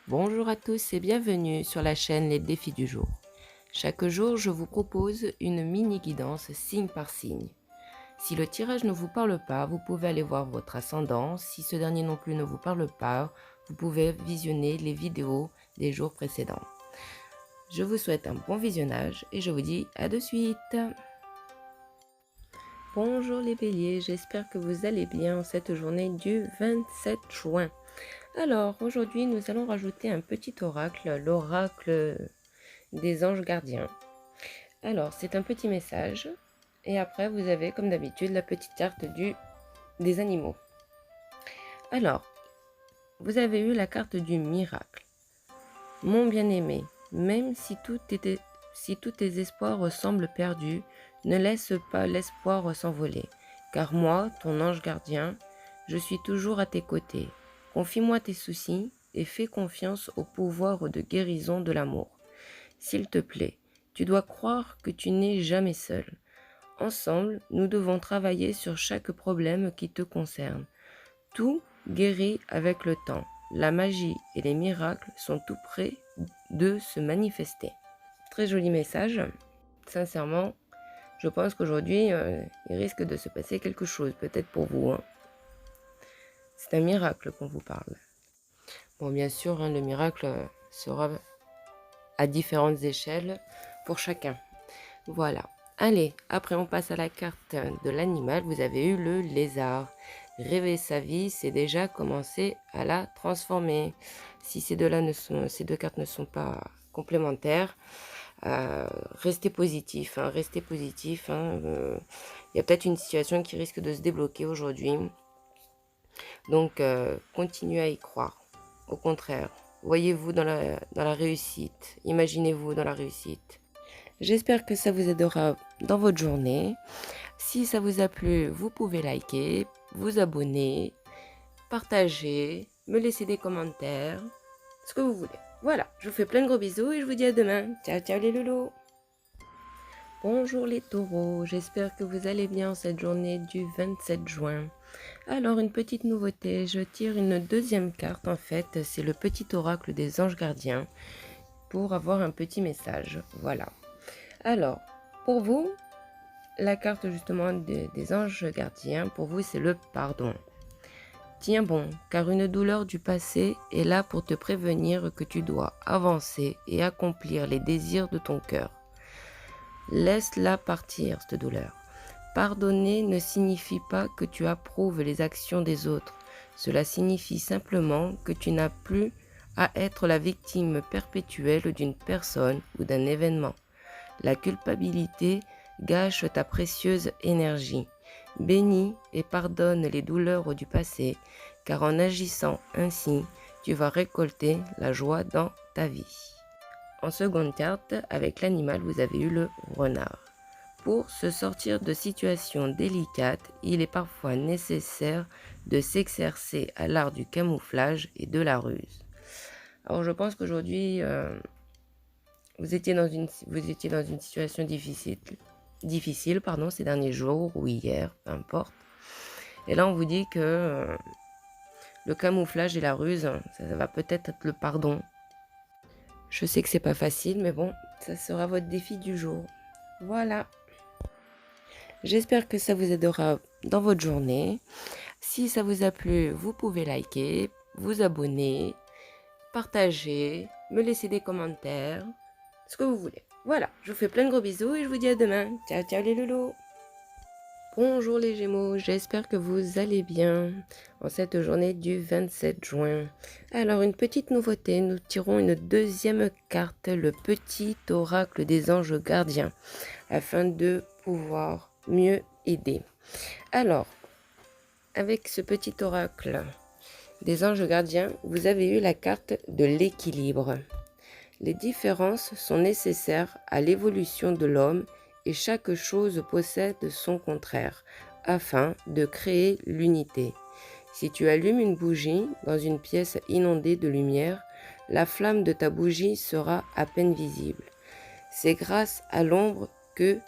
Bonjour à tous et bienvenue sur la chaîne Les Défis du jour. Chaque jour, je vous propose une mini-guidance signe par signe. Si le tirage ne vous parle pas, vous pouvez aller voir votre ascendant. Si ce dernier non plus ne vous parle pas, vous pouvez visionner les vidéos des jours précédents. Je vous souhaite un bon visionnage et je vous dis à de suite. Bonjour les béliers, j'espère que vous allez bien en cette journée du 27 juin. Alors, aujourd'hui, nous allons rajouter un petit oracle, l'oracle des anges gardiens. Alors, c'est un petit message. Et après, vous avez, comme d'habitude, la petite carte des animaux. Alors, vous avez eu la carte du miracle. Mon bien-aimé, même si tous tes espoirs semblent perdus, ne laisse pas l'espoir s'envoler. Car moi, ton ange gardien, je suis toujours à tes côtés. Confie-moi tes soucis et fais confiance au pouvoir de guérison de l'amour. S'il te plaît, tu dois croire que tu n'es jamais seul. Ensemble, nous devons travailler sur chaque problème qui te concerne. Tout guérit avec le temps. La magie et les miracles sont tout près de se manifester. Très joli message. Sincèrement, je pense qu'aujourd'hui, il risque de se passer quelque chose, peut-être pour vous. C'est un miracle qu'on vous parle. Bon, bien sûr, le miracle sera à différentes échelles pour chacun. Voilà. Allez, après on passe à la carte de l'animal. Vous avez eu le lézard. Rêver sa vie, c'est déjà commencer à la transformer. Si ces deux cartes ne sont pas complémentaires, restez positif. Restez positif. Il y a peut-être une situation qui risque de se débloquer aujourd'hui. Donc, continuez à y croire. Au contraire, voyez-vous dans la réussite. Imaginez-vous dans la réussite. J'espère que ça vous aidera dans votre journée. Si ça vous a plu, vous pouvez liker, vous abonner, partager, me laisser des commentaires, ce que vous voulez. Voilà, je vous fais plein de gros bisous et je vous dis à demain. Ciao, ciao les loulous. Bonjour les taureaux, j'espère que vous allez bien cette journée du 27 juin. Alors, une petite nouveauté, je tire une deuxième carte en fait, c'est le petit oracle des anges gardiens pour avoir un petit message. Voilà. Alors, pour vous, la carte justement des anges gardiens, pour vous, c'est le pardon. Tiens bon, car une douleur du passé est là pour te prévenir que tu dois avancer et accomplir les désirs de ton cœur. Laisse-la partir, cette douleur. Pardonner ne signifie pas que tu approuves les actions des autres. Cela signifie simplement que tu n'as plus à être la victime perpétuelle d'une personne ou d'un événement. La culpabilité gâche ta précieuse énergie. Bénis et pardonne les douleurs du passé, car en agissant ainsi, tu vas récolter la joie dans ta vie. En seconde carte, avec l'animal, vous avez eu le renard. Pour se sortir de situations délicates, il est parfois nécessaire de s'exercer à l'art du camouflage et de la ruse. Alors je pense qu'aujourd'hui, vous étiez dans une situation difficile ces derniers jours ou hier, peu importe. Et là, on vous dit que le camouflage et la ruse, ça va peut-être être le pardon. Je sais que c'est pas facile, mais bon, ça sera votre défi du jour. Voilà. J'espère que ça vous aidera dans votre journée. Si ça vous a plu, vous pouvez liker, vous abonner, partager, me laisser des commentaires, ce que vous voulez. Voilà, je vous fais plein de gros bisous et je vous dis à demain. Ciao, ciao les loulous. Bonjour les Gémeaux, j'espère que vous allez bien en cette journée du 27 juin. Alors une petite nouveauté, nous tirons une deuxième carte, le petit oracle des anges gardiens, afin de pouvoir mieux aider. Alors, avec ce petit oracle des anges gardiens, vous avez eu la carte de l'équilibre. Les différences sont nécessaires à l'évolution de l'homme et chaque chose possède son contraire, afin de créer l'unité. Si tu allumes une bougie dans une pièce inondée de lumière, la flamme de ta bougie sera à peine visible. C'est grâce à l'ombre que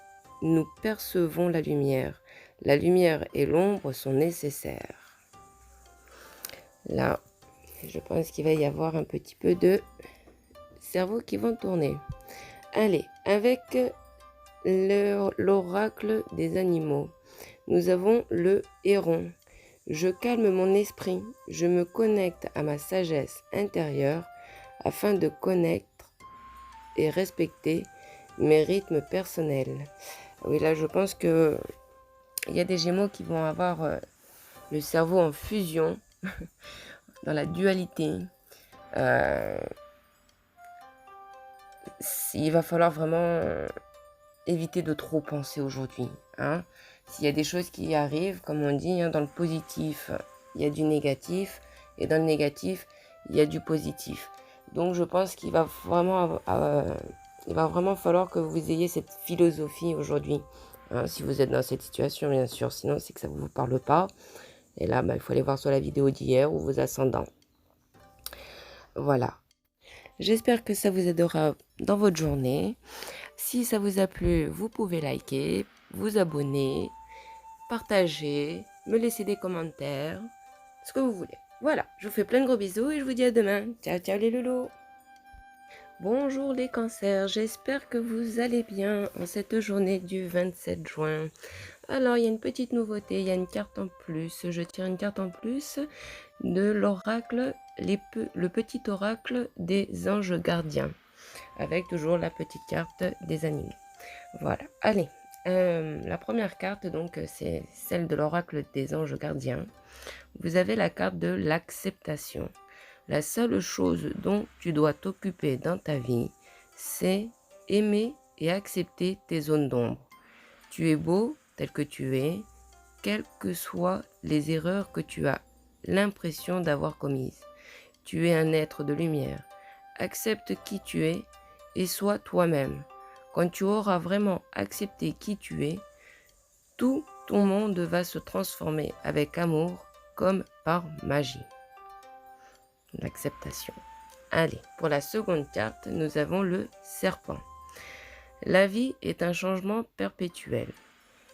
nous percevons la lumière. La lumière et l'ombre sont nécessaires. Là, Je pense qu'il va y avoir un petit peu de cerveau qui vont tourner. Allez, avec l'oracle des animaux, nous avons le héron. Je calme mon esprit, je me connecte à ma sagesse intérieure afin de connaître et respecter mes rythmes personnels. Oui, là, je pense que il y a des Gémeaux qui vont avoir le cerveau en fusion, dans la dualité. Il va falloir vraiment éviter de trop penser aujourd'hui. Hein. S'il y a des choses qui arrivent, comme on dit, hein, dans le positif, il y a du négatif, et dans le négatif, il y a du positif. Donc je pense qu'il va vraiment, falloir que vous ayez cette philosophie aujourd'hui. Hein, si vous êtes dans cette situation, bien sûr, sinon c'est que ça ne vous parle pas. Et là, il faut aller voir sur la vidéo d'hier ou vos ascendants. Voilà. J'espère que ça vous aidera dans votre journée. Si ça vous a plu, vous pouvez liker, vous abonner, partager, me laisser des commentaires, ce que vous voulez. Voilà, je vous fais plein de gros bisous et je vous dis à demain. Ciao, ciao les loulous. Bonjour les cancers, j'espère que vous allez bien en cette journée du 27 juin. Alors, il y a une petite nouveauté, il y a une carte en plus. Je tire une carte en plus de l'oracle, le petit oracle des anges gardiens, avec toujours la petite carte des animaux. Voilà, allez, la première carte, donc, c'est celle de l'oracle des anges gardiens. Vous avez la carte de l'acceptation. La seule chose dont tu dois t'occuper dans ta vie, c'est aimer et accepter tes zones d'ombre. Tu es beau tel que tu es, quelles que soient les erreurs que tu as l'impression d'avoir commises. Tu es un être de lumière. Accepte qui tu es et sois toi-même. Quand tu auras vraiment accepté qui tu es, tout ton monde va se transformer avec amour comme par magie. L'acceptation. Allez, pour la seconde carte, nous avons le serpent. La vie est un changement perpétuel.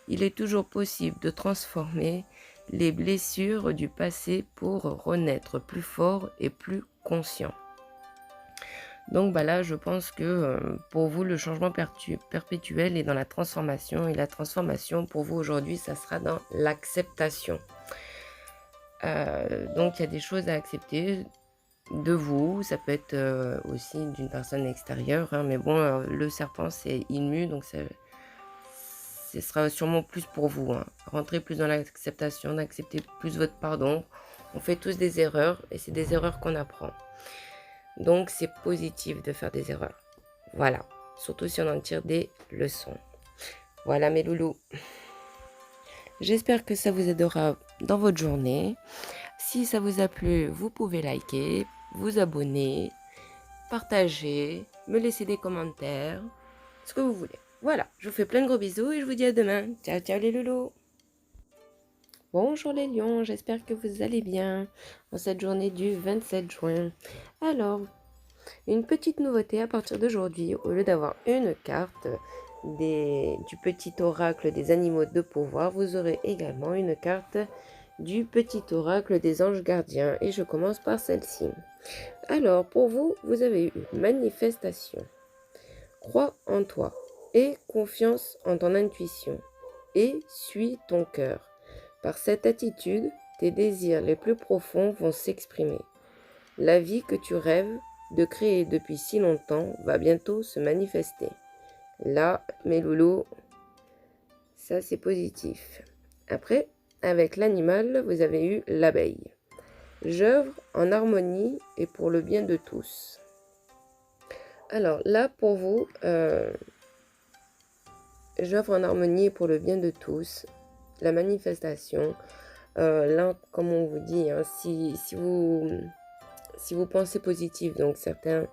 Il est toujours possible de transformer les blessures du passé pour renaître plus fort et plus conscient. Donc là, je pense que pour vous, le changement perpétuel est dans la transformation. Et la transformation, pour vous aujourd'hui, ça sera dans l'acceptation. Donc, il y a des choses à accepter de vous. Ça peut être aussi d'une personne extérieure. Hein, mais bon, le serpent, c'est immu. Donc, ce sera sûrement plus pour vous. Hein. Rentrez plus dans l'acceptation, d'accepter plus votre pardon. On fait tous des erreurs et c'est des erreurs qu'on apprend. Donc, c'est positif de faire des erreurs. Voilà. Surtout si on en tire des leçons. Voilà mes loulous. J'espère que ça vous aidera dans votre journée. Si ça vous a plu, vous pouvez liker, vous abonner, partager, me laisser des commentaires, ce que vous voulez. Voilà, je vous fais plein de gros bisous et je vous dis à demain. Ciao, ciao les loulous. Bonjour les lions, j'espère que vous allez bien en cette journée du 27 juin. Alors, une petite nouveauté à partir d'aujourd'hui, au lieu d'avoir une carte du petit oracle des animaux de pouvoir, vous aurez également une carte du petit oracle des anges gardiens. Et je commence par celle-ci. Alors, pour vous, vous avez eu une manifestation. Crois en toi, aie confiance en ton intuition et suis ton cœur. Par cette attitude, tes désirs les plus profonds vont s'exprimer. La vie que tu rêves de créer depuis si longtemps va bientôt se manifester. Là, mes loulous, ça c'est positif. Après, avec l'animal, vous avez eu l'abeille. J'œuvre en harmonie et pour le bien de tous. Alors là, pour vous, j'œuvre en harmonie et pour le bien de tous. La manifestation, là, comme on vous dit, hein, si vous pensez positif, donc certains,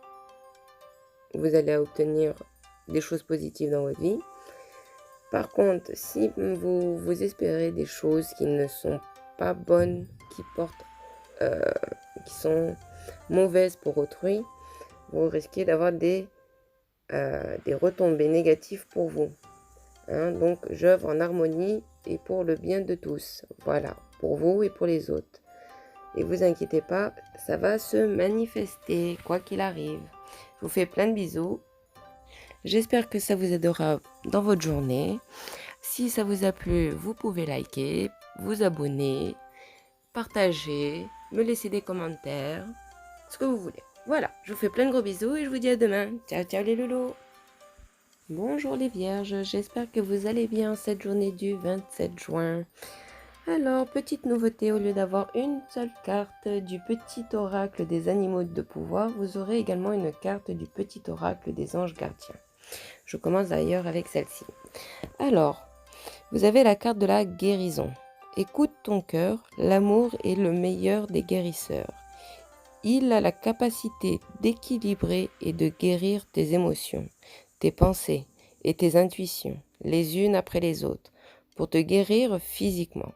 vous allez obtenir des choses positives dans votre vie. Par contre, si vous espérez des choses qui ne sont pas bonnes, qui sont mauvaises pour autrui, vous risquez d'avoir des retombées négatives pour vous. Hein, donc, j'œuvre en harmonie et pour le bien de tous. Voilà, pour vous et pour les autres. Et vous inquiétez pas, ça va se manifester, quoi qu'il arrive. Je vous fais plein de bisous. J'espère que ça vous aidera dans votre journée. Si ça vous a plu, vous pouvez liker, vous abonner, partager, me laisser des commentaires, ce que vous voulez. Voilà, je vous fais plein de gros bisous et je vous dis à demain. Ciao, ciao les loulous. Bonjour les vierges, j'espère que vous allez bien cette journée du 27 juin. Alors, petite nouveauté, au lieu d'avoir une seule carte du petit oracle des animaux de pouvoir, vous aurez également une carte du petit oracle des anges gardiens. Je commence d'ailleurs avec celle-ci. Alors, vous avez la carte de la guérison. Écoute ton cœur, l'amour est le meilleur des guérisseurs. Il a la capacité d'équilibrer et de guérir tes émotions, tes pensées et tes intuitions, les unes après les autres, pour te guérir physiquement.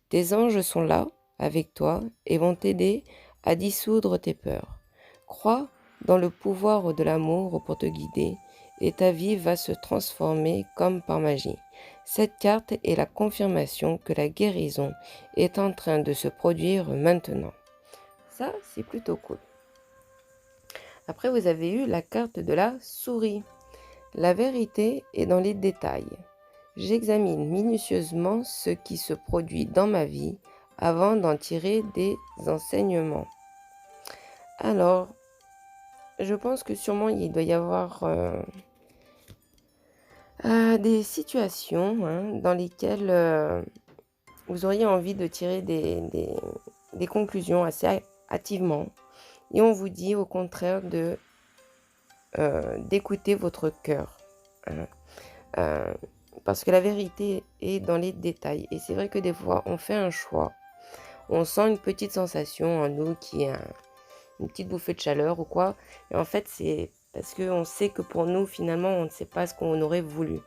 Tes anges sont là, avec toi, et vont t'aider à dissoudre tes peurs. Crois dans le pouvoir de l'amour pour te guider, et ta vie va se transformer comme par magie. Cette carte est la confirmation que la guérison est en train de se produire maintenant. Ça, c'est plutôt cool. Après, vous avez eu la carte de la souris. La vérité est dans les détails. J'examine minutieusement ce qui se produit dans ma vie avant d'en tirer des enseignements. Alors, je pense que sûrement il doit y avoir des situations dans lesquelles vous auriez envie de tirer des conclusions assez hâtivement. Et on vous dit au contraire d'écouter votre cœur. Parce que la vérité est dans les détails. Et c'est vrai que des fois, on fait un choix. On sent une petite sensation en nous qui est une petite bouffée de chaleur ou quoi. Et en fait, c'est parce qu'on sait que pour nous, finalement, on ne sait pas ce qu'on aurait voulu.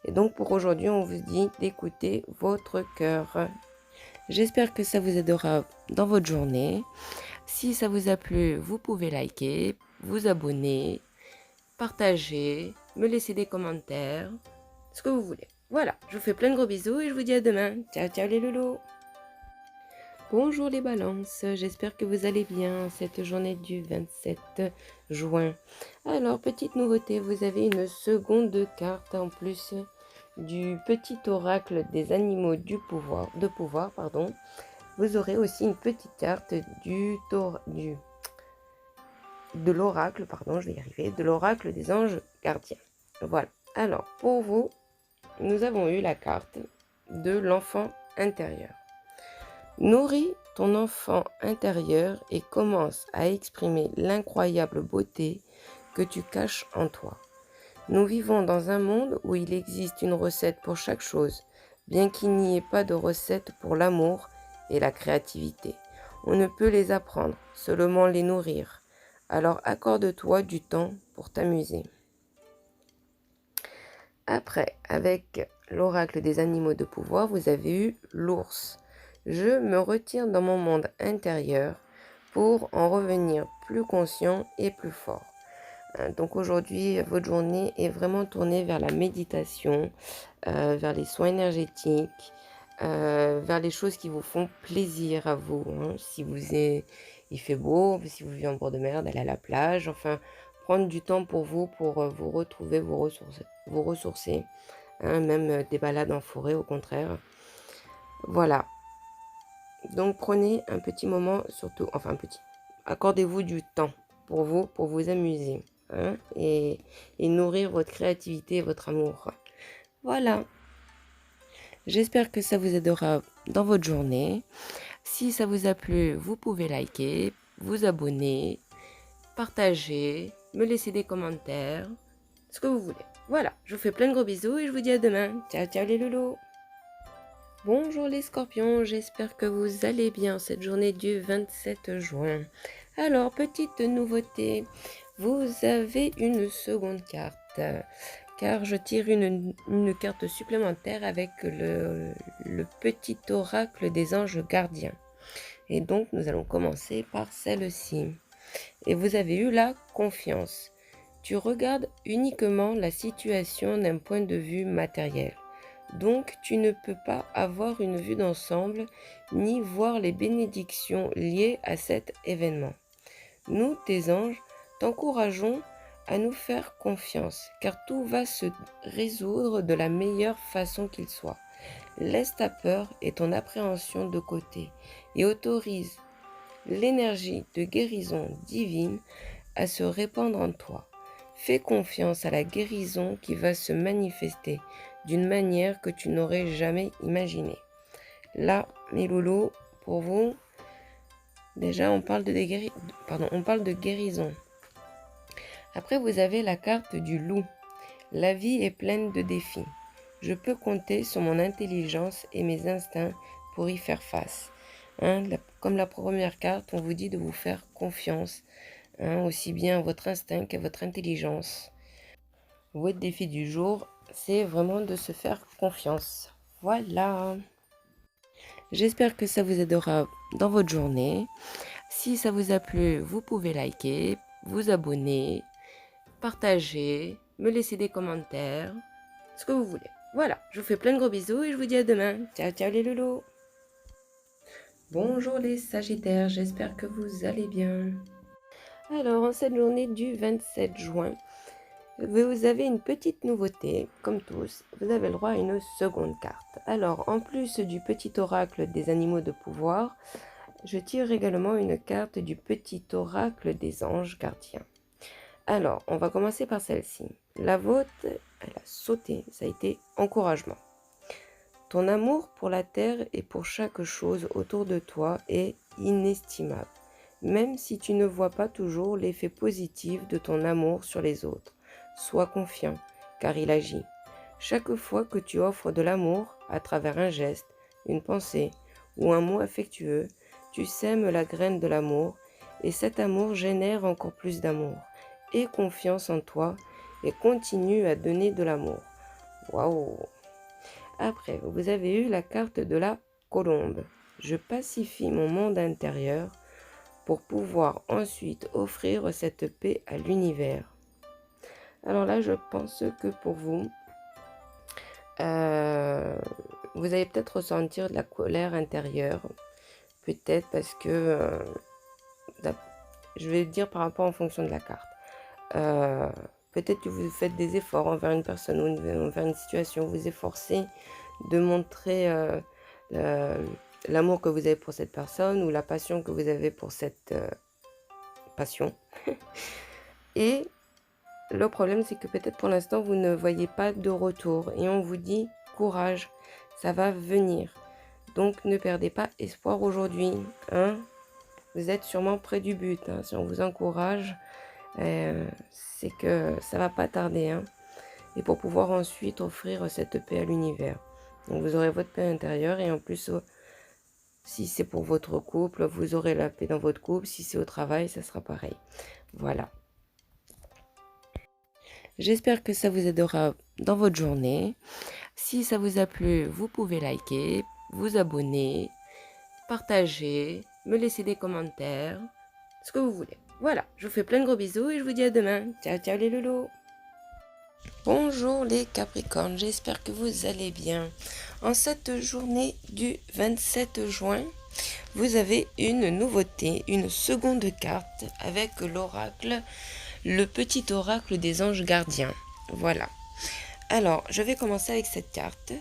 Et donc, pour aujourd'hui, on vous dit d'écouter votre cœur. J'espère que ça vous aidera dans votre journée. Si ça vous a plu, vous pouvez liker, vous abonner, partager, me laisser des commentaires, ce que vous voulez. Voilà, je vous fais plein de gros bisous et je vous dis à demain. Ciao, ciao les loulous. Bonjour les balances, j'espère que vous allez bien cette journée du 27 juin. Alors, petite nouveauté, vous avez une seconde carte en plus du petit oracle des animaux de pouvoir. Vous aurez aussi une petite carte de l'oracle, de l'oracle des anges gardiens. Voilà. Alors, pour vous, nous avons eu la carte de l'enfant intérieur. Nourris ton enfant intérieur et commence à exprimer l'incroyable beauté que tu caches en toi. Nous vivons dans un monde où il existe une recette pour chaque chose, bien qu'il n'y ait pas de recette pour l'amour et la créativité. On ne peut les apprendre, seulement les nourrir. Alors accorde-toi du temps pour t'amuser. Après, avec l'oracle des animaux de pouvoir, vous avez eu l'ours. Je me retire dans mon monde intérieur pour en revenir plus conscient et plus fort. Donc aujourd'hui, votre journée est vraiment tournée vers la méditation, vers les soins énergétiques, vers les choses qui vous font plaisir à vous. Si il fait beau, si vous vivez en bord de mer, d'aller à la plage, enfin, prendre du temps pour vous vous retrouver, vous ressourcer. Même des balades en forêt, au contraire. Voilà. Donc prenez un petit moment, surtout, enfin accordez-vous du temps pour vous amuser et nourrir votre créativité et votre amour. Voilà. J'espère que ça vous aidera dans votre journée. Si ça vous a plu, vous pouvez liker, vous abonner, partager, me laisser des commentaires, ce que vous voulez. Voilà, je vous fais plein de gros bisous et je vous dis à demain. Ciao, ciao les loulous. Bonjour les scorpions, j'espère que vous allez bien cette journée du 27 juin. Alors, petite nouveauté, vous avez une seconde carte, car je tire une carte supplémentaire avec le petit oracle des anges gardiens. Et donc, nous allons commencer par celle-ci. Et vous avez eu la confiance. Tu regardes uniquement la situation d'un point de vue matériel. Donc tu ne peux pas avoir une vue d'ensemble ni voir les bénédictions liées à cet événement. Nous, tes anges, t'encourageons à nous faire confiance, car tout va se résoudre de la meilleure façon qu'il soit. Laisse ta peur et ton appréhension de côté et autorise l'énergie de guérison divine à se répandre en toi. Fais confiance à la guérison qui va se manifester d'une manière que tu n'aurais jamais imaginée. Là, mes loulous, pour vous, déjà on parle de guérison. Après, vous avez la carte du loup. La vie est pleine de défis. Je peux compter sur mon intelligence et mes instincts pour y faire face. Comme la première carte, on vous dit de vous faire confiance, aussi bien à votre instinct qu'à votre intelligence. Votre défi du jour, c'est vraiment de se faire confiance. Voilà. J'espère que ça vous aidera dans votre journée. Si ça vous a plu, vous pouvez liker, vous abonner, partager, me laisser des commentaires, ce que vous voulez. Voilà, je vous fais plein de gros bisous et je vous dis à demain. Ciao, ciao les loulous. Bonjour les Sagittaires, j'espère que vous allez bien. Alors, en cette journée du 27 juin, vous avez une petite nouveauté, comme tous, vous avez le droit à une seconde carte. Alors, en plus du petit oracle des animaux de pouvoir, je tire également une carte du petit oracle des anges gardiens. Alors, on va commencer par celle-ci. La vôtre, elle a sauté, ça a été encouragement. Ton amour pour la terre et pour chaque chose autour de toi est inestimable, même si tu ne vois pas toujours l'effet positif de ton amour sur les autres. Sois confiant, car il agit. Chaque fois que tu offres de l'amour à travers un geste, une pensée ou un mot affectueux, tu sèmes la graine de l'amour et cet amour génère encore plus d'amour. Aie confiance en toi et continue à donner de l'amour. Waouh! Après, vous avez eu la carte de la colombe. Je pacifie mon monde intérieur pour pouvoir ensuite offrir cette paix à l'univers. Alors là, je pense que pour vous, vous allez peut-être ressentir de la colère intérieure. Peut-être parce que, je vais dire par rapport en fonction de la carte. Peut-être que vous faites des efforts envers une personne ou envers une situation, vous efforcez de montrer l'amour que vous avez pour cette personne ou la passion que vous avez pour cette passion. Et le problème, c'est que peut-être pour l'instant, vous ne voyez pas de retour et on vous dit courage, ça va venir. Donc, ne perdez pas espoir aujourd'hui. Vous êtes sûrement près du but. Si on vous encourage, c'est que ça va pas tarder. Et pour pouvoir ensuite offrir cette paix à l'univers. Donc, vous aurez votre paix intérieure et en plus, si c'est pour votre couple, vous aurez la paix dans votre couple. Si c'est au travail, ça sera pareil. Voilà. J'espère que ça vous aidera dans votre journée. Si ça vous a plu, vous pouvez liker, vous abonner, partager, me laisser des commentaires, ce que vous voulez. Voilà, je vous fais plein de gros bisous et je vous dis à demain. Ciao, ciao les loulous. Bonjour les Capricornes, j'espère que vous allez bien. En cette journée du 27 juin, vous avez une nouveauté, une seconde carte avec l'oracle, le petit oracle des anges gardiens. Voilà. Alors, je vais commencer avec cette carte.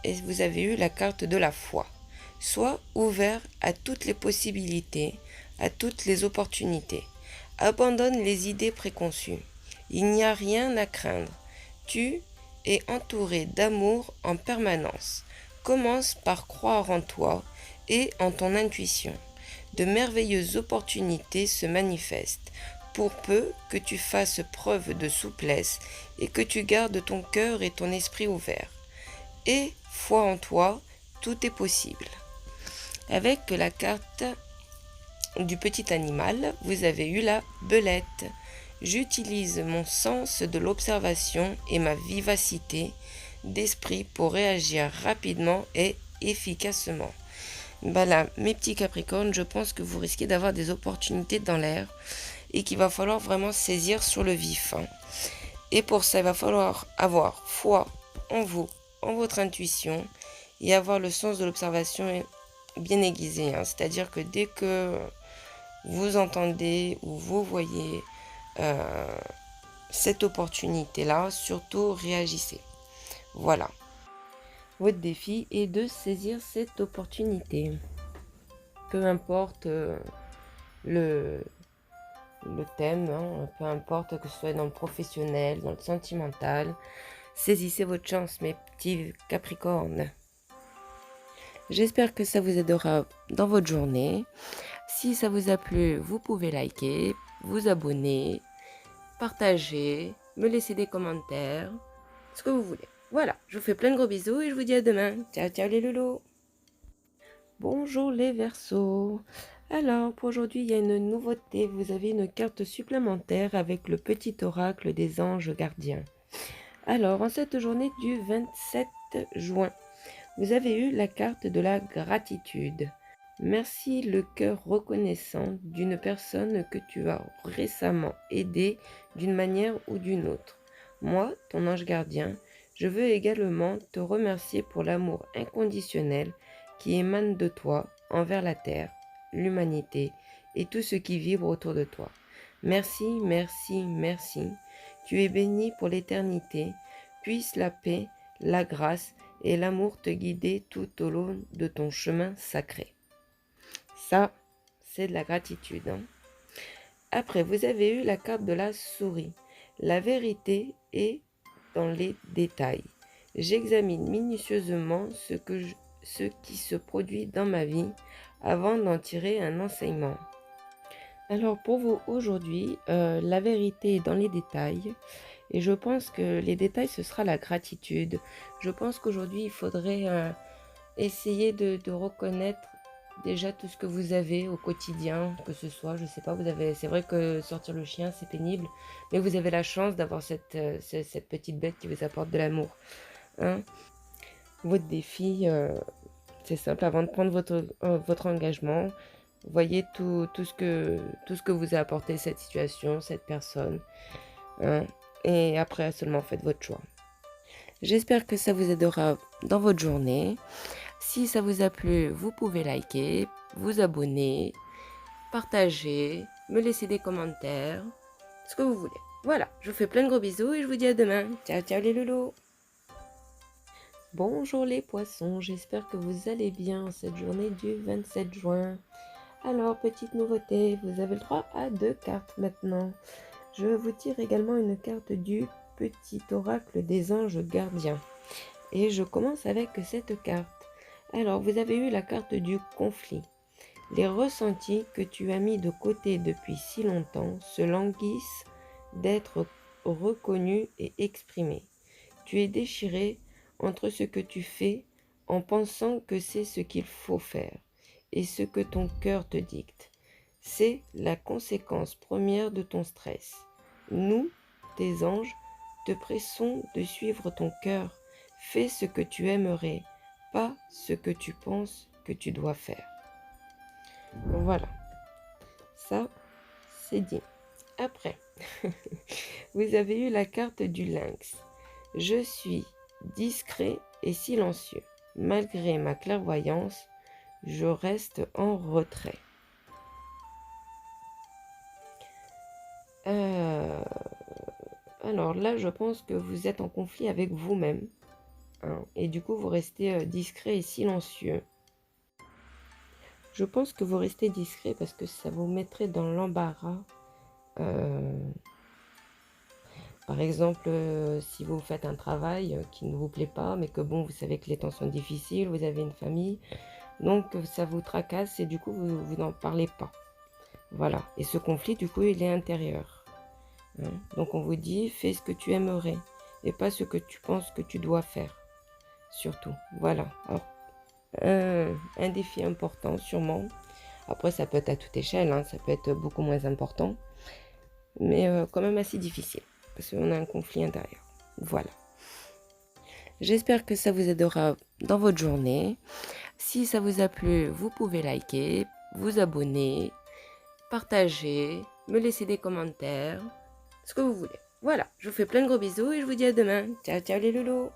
Et vous avez eu la carte de la foi. Sois ouvert à toutes les possibilités, à toutes les opportunités. Abandonne les idées préconçues. Il n'y a rien à craindre. Tu es entouré d'amour en permanence. Commence par croire en toi et en ton intuition. De merveilleuses opportunités se manifestent, pour peu que tu fasses preuve de souplesse et que tu gardes ton cœur et ton esprit ouverts. Et foi en toi, tout est possible. Avec la carte du petit animal, vous avez eu la belette. J'utilise mon sens de l'observation et ma vivacité d'esprit pour réagir rapidement et efficacement. Là, mes petits Capricornes, je pense que vous risquez d'avoir des opportunités dans l'air et qu'il va falloir vraiment saisir sur le vif. Et pour ça, il va falloir avoir foi en vous, en votre intuition et avoir le sens de l'observation bien aiguisé, hein. C'est-à-dire que dès que vous entendez ou vous voyez euh, cette opportunité-là, surtout réagissez. Voilà. Votre défi est de saisir cette opportunité. Peu importe le, le thème, hein, peu importe que ce soit dans le professionnel, dans le sentimental, saisissez votre chance, mes petits Capricornes. J'espère que ça vous aidera dans votre journée. Si ça vous a plu, vous pouvez liker, vous abonner, partager, me laisser des commentaires, ce que vous voulez. Voilà, je vous fais plein de gros bisous et je vous dis à demain. Ciao, ciao les loulous. Bonjour les Verseaux. Alors, pour aujourd'hui, il y a une nouveauté. Vous avez une carte supplémentaire avec le petit oracle des anges gardiens. Alors, en cette journée du 27 juin, vous avez eu la carte de la gratitude. Merci le cœur reconnaissant d'une personne que tu as récemment aidée d'une manière ou d'une autre. Moi, ton ange gardien, je veux également te remercier pour l'amour inconditionnel qui émane de toi envers la terre, l'humanité et tout ce qui vibre autour de toi. Merci, merci, merci. Tu es béni pour l'éternité. Puisse la paix, la grâce et l'amour te guider tout au long de ton chemin sacré. Ça, c'est de la gratitude, hein. Après, vous avez eu la carte de la souris. La vérité est dans les détails. J'examine minutieusement ce qui se produit dans ma vie avant d'en tirer un enseignement. Alors pour vous aujourd'hui, la vérité est dans les détails. Et je pense que les détails, ce sera la gratitude. Je pense qu'aujourd'hui, il faudrait essayer de reconnaître déjà tout ce que vous avez au quotidien, que ce soit, je sais pas, c'est vrai que sortir le chien, c'est pénible, mais vous avez la chance d'avoir cette petite bête qui vous apporte de l'amour, hein. Votre défi, c'est simple, avant de prendre votre engagement, voyez tout ce que vous a apporté cette situation, cette personne, hein, et après seulement faites votre choix. J'espère que ça vous aidera dans votre journée. Si ça vous a plu, vous pouvez liker, vous abonner, partager, me laisser des commentaires, ce que vous voulez. Voilà, je vous fais plein de gros bisous et je vous dis à demain. Ciao, ciao les loulous. Bonjour les poissons, j'espère que vous allez bien cette journée du 27 juin. Alors, petite nouveauté, vous avez le droit à 2 cartes maintenant. Je vous tire également une carte du petit oracle des anges gardiens. Et je commence avec cette carte. Alors, vous avez eu la carte du conflit. Les ressentis que tu as mis de côté depuis si longtemps se languissent d'être reconnus et exprimés. Tu es déchiré entre ce que tu fais en pensant que c'est ce qu'il faut faire et ce que ton cœur te dicte. C'est la conséquence première de ton stress. Nous, tes anges, te pressons de suivre ton cœur. Fais ce que tu aimerais, pas ce que tu penses que tu dois faire. Voilà, ça c'est dit. Après, vous avez eu la carte du lynx. Je suis discret et silencieux. Malgré ma clairvoyance, je reste en retrait. Alors là, je pense que vous êtes en conflit avec vous-même, hein, et du coup, vous restez discret et silencieux. Je pense que vous restez discret parce que ça vous mettrait dans l'embarras. Par exemple, si vous faites un travail qui ne vous plaît pas, mais que bon, vous savez que les temps sont difficiles, vous avez une famille, donc ça vous tracasse et du coup, vous n'en parlez pas. Voilà. Et ce conflit, du coup, il est intérieur, hein. Donc on vous dit, fais ce que tu aimerais et pas ce que tu penses que tu dois faire. Surtout. Voilà. Alors, un défi important, sûrement. Après, ça peut être à toute échelle, hein, ça peut être beaucoup moins important, mais quand même assez difficile, parce qu'on a un conflit intérieur. Voilà. J'espère que ça vous aidera dans votre journée. Si ça vous a plu, vous pouvez liker, vous abonner, partager, me laisser des commentaires, ce que vous voulez. Voilà, je vous fais plein de gros bisous et je vous dis à demain. Ciao, ciao les loulous.